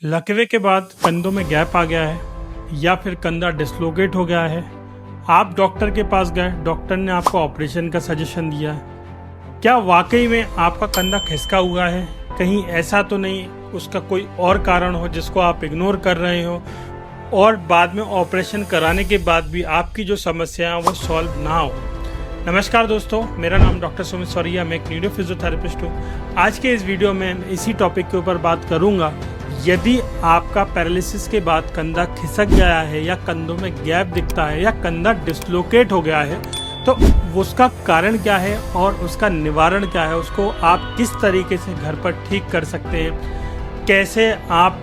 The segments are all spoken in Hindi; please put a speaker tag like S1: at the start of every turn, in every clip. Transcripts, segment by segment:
S1: लकवे के बाद कंधों में गैप आ गया है या फिर कंधा डिस्लोकेट हो गया है। आप डॉक्टर के पास गए, डॉक्टर ने आपको ऑपरेशन का सजेशन दिया। क्या वाकई में आपका कंधा खिसका हुआ है? कहीं ऐसा तो नहीं उसका कोई और कारण हो जिसको आप इग्नोर कर रहे हो और बाद में ऑपरेशन कराने के बाद भी आपकी जो समस्या है वो सॉल्व ना हो। नमस्कार दोस्तों, मेरा नाम डॉक्टर सुमित सौरिया, मैं एक न्यूरो फिजियोथेरेपिस्ट हूँ। आज के इस वीडियो में इसी टॉपिक के ऊपर बात करूँगा। यदि आपका पैरालिसिस के बाद कंधा खिसक गया है या कंधों में गैप दिखता है या कंधा डिस्लोकेट हो गया है तो उसका कारण क्या है और उसका निवारण क्या है, उसको आप किस तरीके से घर पर ठीक कर सकते हैं, कैसे आप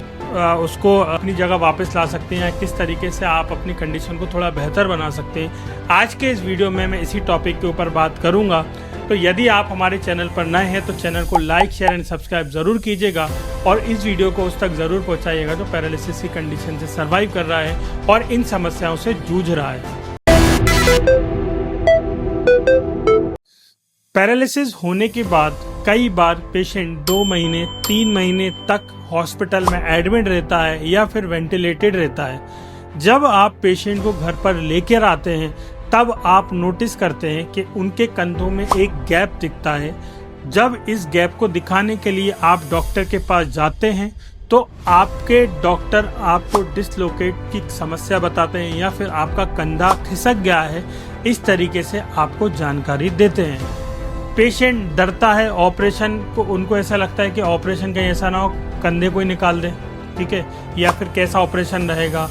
S1: उसको अपनी जगह वापस ला सकते हैं, किस तरीके से आप अपनी कंडीशन को थोड़ा बेहतर बना सकते हैं। आज के इस वीडियो में मैं इसी टॉपिक के ऊपर बात करूंगा। तो यदि आप हमारे चैनल पर नए हैं तो चैनल को लाइक, शेयर एंड सब्सक्राइब ज़रूर कीजिएगा और इस वीडियो को उस तक ज़रूर पहुंचाइएगा जो पैरालिसिस की कंडीशन से सर्वाइव कर रहा है और इन समस्याओं से जूझ रहा है। पैरालिसिस होने के बाद कई बार पेशेंट 2 महीने 3 महीने तक हॉस्पिटल में एडमिट रहता है या फिर वेंटिलेटेड रहता है। जब आप पेशेंट को घर पर लेकर आते हैं तब आप नोटिस करते हैं कि उनके कंधों में एक गैप दिखता है। जब इस गैप को दिखाने के लिए आप डॉक्टर के पास जाते हैं तो आपके डॉक्टर आपको डिस्लोकेट की समस्या बताते हैं या फिर आपका कंधा खिसक गया है, इस तरीके से आपको जानकारी देते हैं। पेशेंट डरता है ऑपरेशन को, उनको ऐसा लगता है कि ऑपरेशन कहीं ऐसा ना हो कंधे को ही निकाल दे, ठीक है, या फिर कैसा ऑपरेशन रहेगा,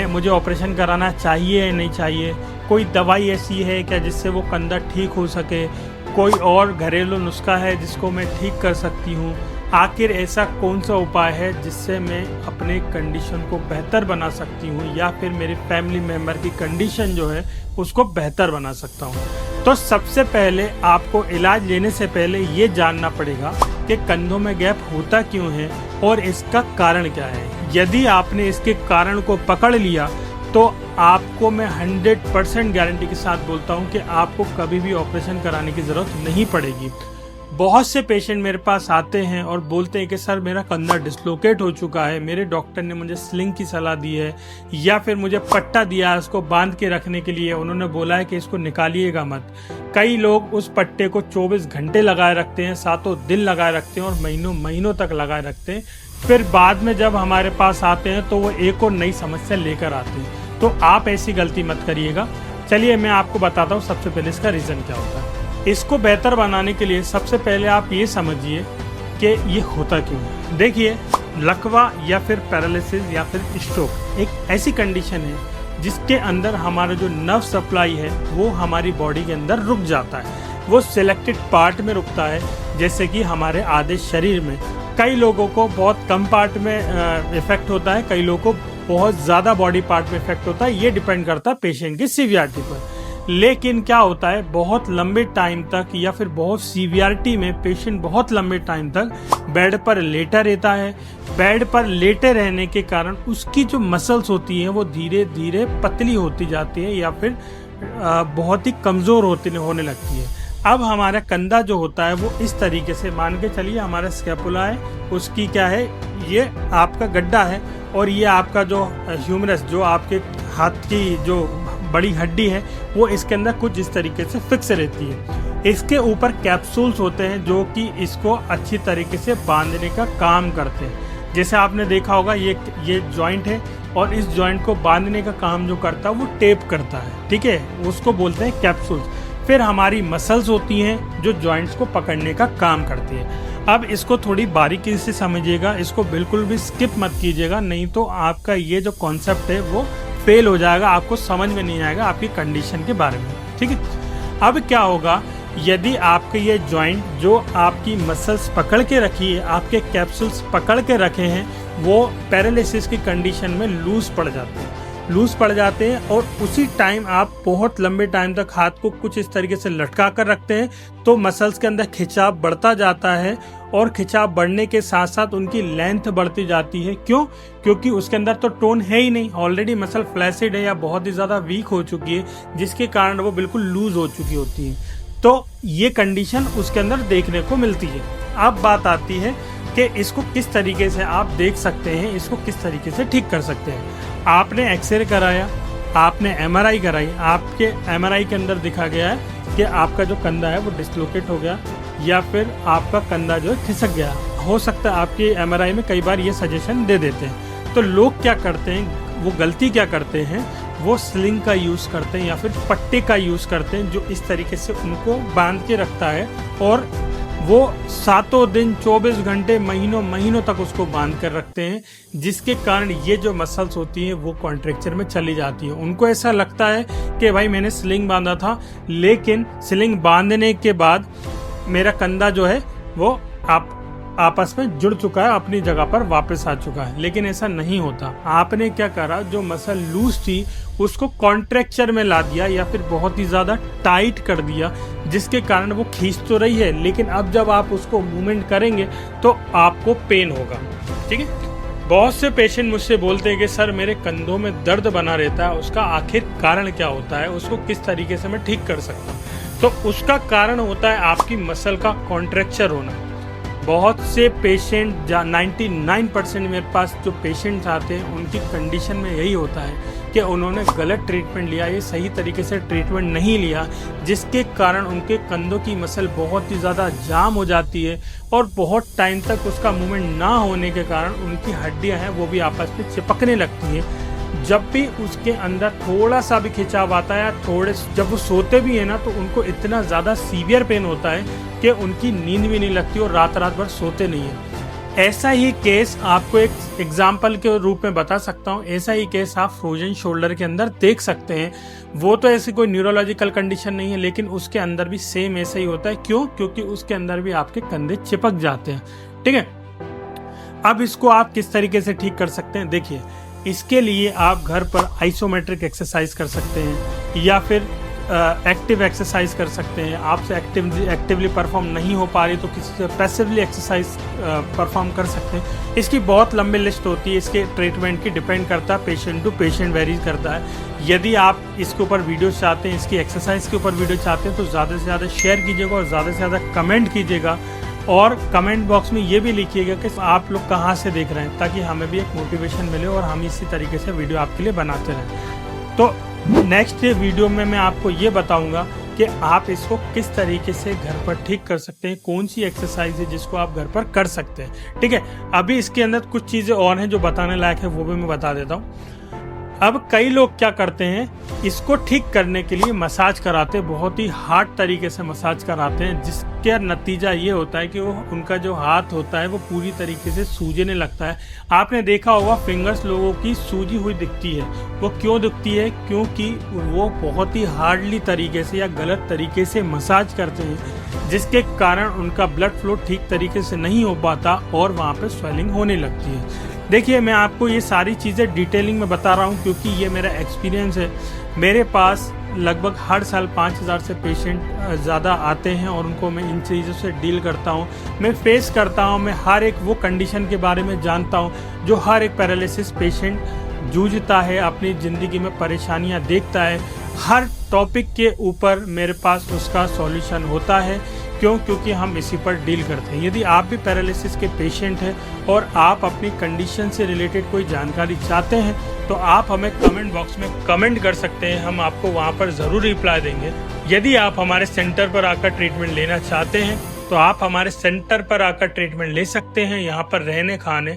S1: मुझे ऑपरेशन कराना चाहिए या नहीं चाहिए, कोई दवाई ऐसी है क्या जिससे वो कंधा ठीक हो सके, कोई और घरेलू नुस्खा है जिसको मैं ठीक कर सकती हूँ, आखिर ऐसा कौन सा उपाय है जिससे मैं अपने कंडीशन को बेहतर बना सकती हूँ या फिर मेरे फैमिली मेम्बर की कंडीशन जो है उसको बेहतर बना सकता हूँ। तो सबसे पहले आपको इलाज लेने से पहले ये जानना पड़ेगा कि कंधों में गैप होता क्यों है और इसका कारण क्या है। यदि आपने इसके कारण को पकड़ लिया तो आपको मैं 100% गारंटी के साथ बोलता हूँ कि आपको कभी भी ऑपरेशन कराने की ज़रूरत नहीं पड़ेगी। बहुत से पेशेंट मेरे पास आते हैं और बोलते हैं कि सर मेरा कंधा डिस्लोकेट हो चुका है, मेरे डॉक्टर ने मुझे स्लिंग की सलाह दी है या फिर मुझे पट्टा दिया है उसको बांध के रखने के लिए, उन्होंने बोला है कि इसको निकालिएगा मत। कई लोग उस पट्टे को 24 घंटे लगाए रखते हैं, 7 दिन लगाए रखते हैं और महीनों महीनों तक लगाए रखते हैं। फिर बाद में जब हमारे पास आते हैं तो वो एक और नई समस्या लेकर आते हैं। तो आप ऐसी गलती मत करिएगा। चलिए मैं आपको बताता हूँ सबसे पहले इसका रीज़न क्या होता है। इसको बेहतर बनाने के लिए सबसे पहले आप ये समझिए कि ये होता क्यों है। देखिए, लकवा या फिर पैरालिसिस या फिर स्ट्रोक एक ऐसी कंडीशन है जिसके अंदर हमारा जो नर्व सप्लाई है वो हमारी बॉडी के अंदर रुक जाता है। वो सिलेक्टेड पार्ट में रुकता है, जैसे कि हमारे आधे शरीर में। कई लोगों को बहुत कम पार्ट में इफेक्ट होता है, कई लोगों को बहुत ज़्यादा बॉडी पार्ट में इफेक्ट होता है। ये डिपेंड करता है पेशेंट की सीवियरिटी पर। लेकिन क्या होता है, बहुत लंबे टाइम तक या फिर बहुत सीवियरिटी में पेशेंट बहुत लंबे टाइम तक बेड पर लेटा रहता है। बेड पर लेटे रहने के कारण उसकी जो मसल्स होती हैं वो धीरे धीरे पतली होती जाती है या फिर बहुत ही कमज़ोर होने लगती है। अब हमारा कंधा जो होता है वो इस तरीके से, मान के चलिए हमारा स्कैपुला है, उसकी क्या है, ये आपका गड्ढा है और ये आपका जो ह्यूमरस, जो आपके हाथ की जो बड़ी हड्डी है, वो इसके अंदर कुछ इस तरीके से फिक्स रहती है। इसके ऊपर कैप्सूल्स होते हैं जो कि इसको अच्छी तरीके से बांधने का काम करते हैं। जैसे आपने देखा होगा ये जॉइंट है और इस जॉइंट को बांधने का काम जो करता है वो टेप करता है, ठीक है, उसको बोलते हैं कैप्सूल्स। फिर हमारी मसल्स होती हैं जो जॉइंट्स को पकड़ने का काम करती है। अब इसको थोड़ी बारीकी से समझिएगा, इसको बिल्कुल भी स्किप मत कीजिएगा, नहीं तो आपका ये जो कॉन्सेप्ट है वो फेल हो जाएगा, आपको समझ में नहीं आएगा आपकी कंडीशन के बारे में, ठीक है। अब क्या होगा, यदि आपके ये जॉइंट जो आपकी मसल्स पकड़ के रखी है, आपके कैप्सूल्स पकड़ के रखे हैं, वो पैरालिसिस की कंडीशन में लूज पड़ जाते हैं और उसी टाइम आप बहुत लंबे टाइम तक हाथ को कुछ इस तरीके से लटका कर रखते हैं तो मसल्स के अंदर खिंचाव बढ़ता जाता है और खिंचाव बढ़ने के साथ साथ उनकी लेंथ बढ़ती जाती है। क्यों? क्योंकि उसके अंदर तो टोन है ही नहीं, ऑलरेडी मसल फ्लैसिड है या बहुत ही ज़्यादा वीक हो चुकी है, जिसके कारण वो बिल्कुल लूज हो चुकी होती है। तो ये कंडीशन उसके अंदर देखने को मिलती है। अब बात आती है कि इसको किस तरीके से आप देख सकते हैं, इसको किस तरीके से ठीक कर सकते हैं। आपने एक्सरे कराया, आपने एमआरआई कराई, आपके एमआरआई के अंदर दिखा गया है कि आपका जो कंधा है वो डिस्लोकेट हो गया या फिर आपका कंधा जो है खिसक गया। हो सकता है आपके एमआरआई में कई बार ये सजेशन दे देते हैं। तो लोग क्या करते हैं, वो गलती क्या करते हैं, वो स्लिंग का यूज़ करते हैं या फिर पट्टे का यूज़ करते हैं जो इस तरीके से उनको बांध के रखता है और वो 7 दिन 24 घंटे महीनों तक उसको बांध कर रखते हैं, जिसके कारण ये जो मसल्स होती हैं वो कॉन्ट्रैक्चर में चली जाती है। उनको ऐसा लगता है कि भाई मैंने स्लिंग बांधा था, लेकिन स्लिंग बांधने के बाद मेरा कंधा जो है वो आपस में जुड़ चुका है, अपनी जगह पर वापस आ चुका है। लेकिन ऐसा नहीं होता। आपने क्या करा, जो मसल लूज थी उसको कॉन्ट्रैक्चर में ला दिया या फिर बहुत ही ज्यादा टाइट कर दिया, जिसके कारण वो खींच तो रही है, लेकिन अब जब आप उसको मूवमेंट करेंगे तो आपको पेन होगा। ठीक है। बहुत से पेशेंट मुझसे बोलते हैं कि सर मेरे कंधों में दर्द बना रहता है, उसका आखिर कारण क्या होता है, उसको किस तरीके से मैं ठीक कर सकता हूँ। तो उसका कारण होता है आपकी मसल का कॉन्ट्रैक्चर होना। बहुत से पेशेंट 99% मेरे पास जो पेशेंट्स आते हैं उनकी कंडीशन में यही होता है कि उन्होंने गलत ट्रीटमेंट लिया, ये सही तरीके से ट्रीटमेंट नहीं लिया, जिसके कारण उनके कंधों की मसल बहुत ही ज़्यादा जाम हो जाती है और बहुत टाइम तक उसका मूवमेंट ना होने के कारण उनकी हड्डियां हैं वो भी आपस में चिपकने लगती हैं। जब भी उसके अंदर थोड़ा सा भी खिंचाव आता है, जब वो सोते भी है ना, तो उनको इतना ज़्यादा सीवियर पेन होता है कि उनकी नींद भी नहीं लगती और रात भर सोते नहीं है। ऐसा ही केस आपको एक एग्जाम्पल के रूप में बता सकता हूँ। ऐसा ही केस आप फ्रोजन शोल्डर के अंदर देख सकते हैं। वो तो ऐसी कोई न्यूरोलॉजिकल कंडीशन नहीं है, लेकिन उसके अंदर भी सेम ऐसा ही होता है। क्यों? क्योंकि उसके अंदर भी आपके कंधे चिपक जाते हैं। ठीक है। अब इसको आप किस तरीके से ठीक कर सकते हैं, देखिए इसके लिए आप घर पर आइसोमेट्रिक एक्सरसाइज कर सकते हैं या फिर एक्टिव एक्सरसाइज कर सकते हैं। आपसे एक्टिवली परफॉर्म नहीं हो पा रही तो किसी से पैसिवली एक्सरसाइज परफॉर्म कर सकते हैं। इसकी बहुत लंबी लिस्ट होती है, इसके ट्रीटमेंट की डिपेंड करता है, पेशेंट टू पेशेंट वेरीज करता है। यदि आप इसके ऊपर वीडियो चाहते हैं, इसकी एक्सरसाइज के ऊपर वीडियो चाहते हैं, तो ज़्यादा से ज़्यादा शेयर कीजिएगा और ज़्यादा से ज़्यादा कमेंट कीजिएगा और कमेंट बॉक्स में ये भी लिखिएगा कि आप लोग कहाँ से देख रहे हैं, ताकि हमें भी एक मोटिवेशन मिले और हम इसी तरीके से वीडियो आपके लिए बनाते रहें। तो नेक्स्ट वीडियो में मैं आपको ये बताऊंगा कि आप इसको किस तरीके से घर पर ठीक कर सकते हैं, कौन सी एक्सरसाइज है जिसको आप घर पर कर सकते हैं। ठीक है। अभी इसके अंदर कुछ चीज़ें और हैं जो बताने लायक है, वो भी मैं बता देता हूँ। अब कई लोग क्या करते हैं, इसको ठीक करने के लिए मसाज कराते हैं, बहुत ही हार्ड तरीके से मसाज कराते हैं, जिसका नतीजा ये होता है कि वो उनका जो हाथ होता है वो पूरी तरीके से सूजने लगता है। आपने देखा होगा फिंगर्स लोगों की सूजी हुई दिखती है। वो क्यों दिखती है? क्योंकि वो बहुत ही हार्डली तरीके से या गलत तरीके से मसाज करते हैं, जिसके कारण उनका ब्लड फ्लो ठीक तरीके से नहीं हो पाता और वहाँ पे स्वेलिंग होने लगती है। देखिए मैं आपको ये सारी चीज़ें डिटेलिंग में बता रहा हूँ क्योंकि ये मेरा एक्सपीरियंस है। मेरे पास लगभग हर साल 5000 से पेशेंट ज़्यादा आते हैं और उनको मैं इन चीज़ों से डील करता हूँ, मैं फेस करता हूँ, मैं हर एक वो कंडीशन के बारे में जानता हूँ जो हर एक पैरालिसिस पेशेंट जूझता है, अपनी ज़िंदगी में परेशानियाँ देखता है। हर टॉपिक के ऊपर मेरे पास उसका सॉल्यूशन होता है। क्यों? क्योंकि हम इसी पर डील करते हैं। यदि आप भी पैरालिसिस के पेशेंट हैं और आप अपनी कंडीशन से रिलेटेड कोई जानकारी चाहते हैं तो आप हमें कमेंट बॉक्स में कमेंट कर सकते हैं, हम आपको वहां पर ज़रूर रिप्लाई देंगे। यदि आप हमारे सेंटर पर आकर ट्रीटमेंट लेना चाहते हैं तो आप हमारे सेंटर पर आकर ट्रीटमेंट ले सकते हैं। यहाँ पर रहने खाने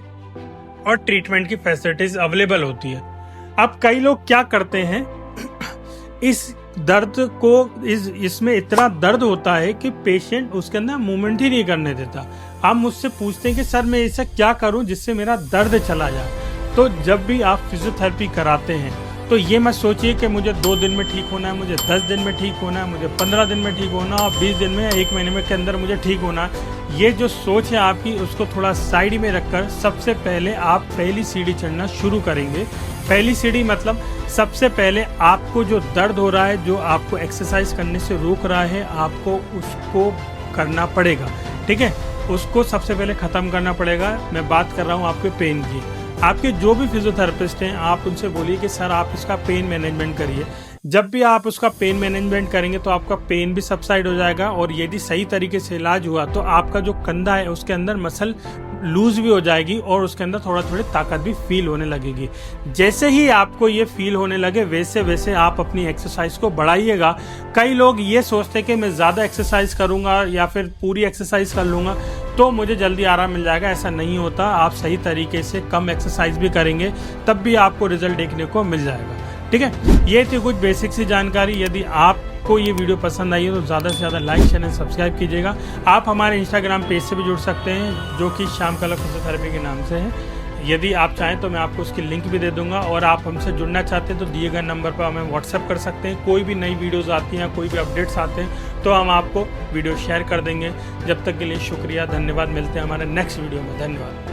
S1: और ट्रीटमेंट की फैसिलिटीज अवेलेबल होती है। अब कई लोग क्या करते हैं, इस दर्द को इसमें इतना दर्द होता है कि पेशेंट उसके अंदर मूवमेंट ही नहीं करने देता। हम मुझसे पूछते हैं कि सर मैं ऐसा क्या करूं जिससे मेरा दर्द चला जाए। तो जब भी आप फिजियोथेरेपी कराते हैं तो ये मत सोचिए कि मुझे 2 दिन में ठीक होना है, मुझे 10 दिन में ठीक होना है, मुझे 15 दिन में ठीक होना है और 20 दिन में 1 महीने में के अंदर मुझे ठीक होना है। ये जो सोच है आपकी, उसको थोड़ा साइड में रखकर सबसे पहले आप पहली सीढ़ी चढ़ना शुरू करेंगे। पहली सीढ़ी मतलब सबसे पहले आपको जो दर्द हो रहा है, जो आपको एक्सरसाइज करने से रोक रहा है, आपको उसको करना पड़ेगा। ठीक है, उसको सबसे पहले ख़त्म करना पड़ेगा। मैं बात कर रहा हूँ आपके पेन की। आपके जो भी फिजियोथेरेपिस्ट हैं आप उनसे बोलिए कि सर आप इसका पेन मैनेजमेंट करिए। जब भी आप उसका पेन मैनेजमेंट करेंगे तो आपका पेन भी सबसाइड हो जाएगा और यदि सही तरीके से इलाज हुआ तो आपका जो कंधा है उसके अंदर मसल लूज भी हो जाएगी और उसके अंदर थोड़ा थोड़ी ताकत भी फील होने लगेगी। जैसे ही आपको ये फील होने लगे वैसे वैसे आप अपनी एक्सरसाइज को बढ़ाइएगा। कई लोग ये सोचते हैं कि मैं ज़्यादा एक्सरसाइज करूँगा या फिर पूरी एक्सरसाइज कर लूँगा तो मुझे जल्दी आराम मिल जाएगा। ऐसा नहीं होता। आप सही तरीके से कम एक्सरसाइज भी करेंगे तब भी आपको रिजल्ट देखने को मिल जाएगा। ठीक है, ये थी कुछ बेसिक सी जानकारी। यदि आपको ये वीडियो पसंद आई है तो ज़्यादा से ज़्यादा लाइक चैनल सब्सक्राइब कीजिएगा। आप हमारे इंस्टाग्राम पेज से भी जुड़ सकते हैं जो कि श्याम कला फिजियोथेरेपी के नाम से है। यदि आप चाहें तो मैं आपको उसकी लिंक भी दे दूंगा और आप हमसे जुड़ना चाहते हैं तो दिए गए नंबर पर हमें व्हाट्सएप कर सकते हैं। कोई भी नई वीडियोस आती हैं, कोई भी अपडेट्स आते हैं तो हम आपको वीडियो शेयर कर देंगे। जब तक के लिए शुक्रिया, धन्यवाद। मिलते हैं हमारे नेक्स्ट वीडियो में। धन्यवाद।